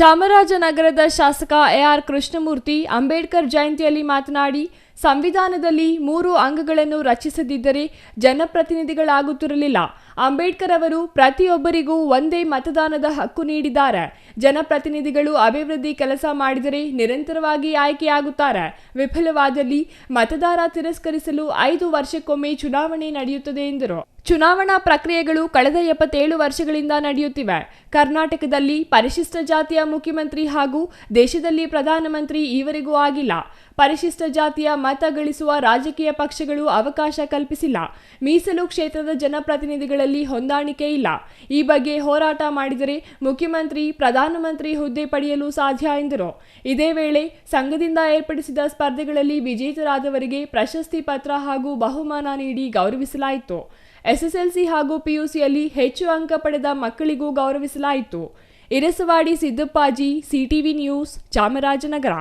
ಚಾಮರಾಜನಗರದ ಶಾಸಕ ಎಆರ್ ಕೃಷ್ಣಮೂರ್ತಿ ಅಂಬೇಡ್ಕರ್ ಜಯಂತಿಯಲ್ಲಿ ಮಾತನಾಡಿ, ಸಂವಿಧಾನದಲ್ಲಿ 3 ಅಂಗಗಳನ್ನು ರಚಿಸದಿದ್ದರೆ ಜನಪ್ರತಿನಿಧಿಗಳಾಗುತ್ತಿರಲಿಲ್ಲ. ಅಂಬೇಡ್ಕರ್ ಅವರು ಪ್ರತಿಯೊಬ್ಬರಿಗೂ ಒಂದೇ ಮತದಾನದ ಹಕ್ಕು ನೀಡಿದ್ದಾರೆ. ಜನಪ್ರತಿನಿಧಿಗಳು ಅಭಿವೃದ್ಧಿ ಕೆಲಸ ಮಾಡಿದರೆ ನಿರಂತರವಾಗಿ ಆಯ್ಕೆಯಾಗುತ್ತಾರೆ. ವಿಫಲವಾದಲ್ಲಿ ಮತದಾರ ತಿರಸ್ಕರಿಸಲು 5 ವರ್ಷಕ್ಕೊಮ್ಮೆ ಚುನಾವಣೆ ನಡೆಯುತ್ತದೆ ಎಂದರು. ಚುನಾವಣಾ ಪ್ರಕ್ರಿಯೆಗಳು ಕಳೆದ 77 ವರ್ಷಗಳಿಂದ ನಡೆಯುತ್ತಿವೆ. ಕರ್ನಾಟಕದಲ್ಲಿ ಪರಿಶಿಷ್ಟ ಜಾತಿಯ ಮುಖ್ಯಮಂತ್ರಿ ಹಾಗೂ ದೇಶದಲ್ಲಿ ಪ್ರಧಾನಮಂತ್ರಿ ಈವರೆಗೂ ಆಗಿಲ್ಲ. ಪರಿಶಿಷ್ಟ ಜಾತಿಯ ಮತ ಗಳಿಸುವ ರಾಜಕೀಯ ಪಕ್ಷಗಳು ಅವಕಾಶ ಕಲ್ಪಿಸಿಲ್ಲ. ಮೀಸಲು ಕ್ಷೇತ್ರದ ಜನಪ್ರತಿನಿಧಿಗಳಲ್ಲಿ ಹೊಂದಾಣಿಕೆ ಇಲ್ಲ. ಈ ಬಗ್ಗೆ ಹೋರಾಟ ಮಾಡಿದರೆ ಮುಖ್ಯಮಂತ್ರಿ, ಪ್ರಧಾನಮಂತ್ರಿ ಹುದ್ದೆ ಪಡೆಯಲು ಸಾಧ್ಯ ಎಂದರು. ಇದೇ ವೇಳೆ ಸಂಘದಿಂದ ಏರ್ಪಡಿಸಿದ ಸ್ಪರ್ಧೆಗಳಲ್ಲಿ ವಿಜೇತರಾದವರಿಗೆ ಪ್ರಶಸ್ತಿ ಪತ್ರ ಹಾಗೂ ಬಹುಮಾನ ನೀಡಿ ಗೌರವಿಸಲಾಯಿತು. ಎಸ್ಎಸ್ಎಲ್ಸಿ ಹಾಗೂ ಪಿಯುಸಿಯಲ್ಲಿ ಹೆಚ್ಚು ಅಂಕ ಪಡೆದ ಮಕ್ಕಳಿಗೂ ಗೌರವಿಸಲಾಯಿತು. Irasavadi Siddappaji, CTV news, Chamarajanagar.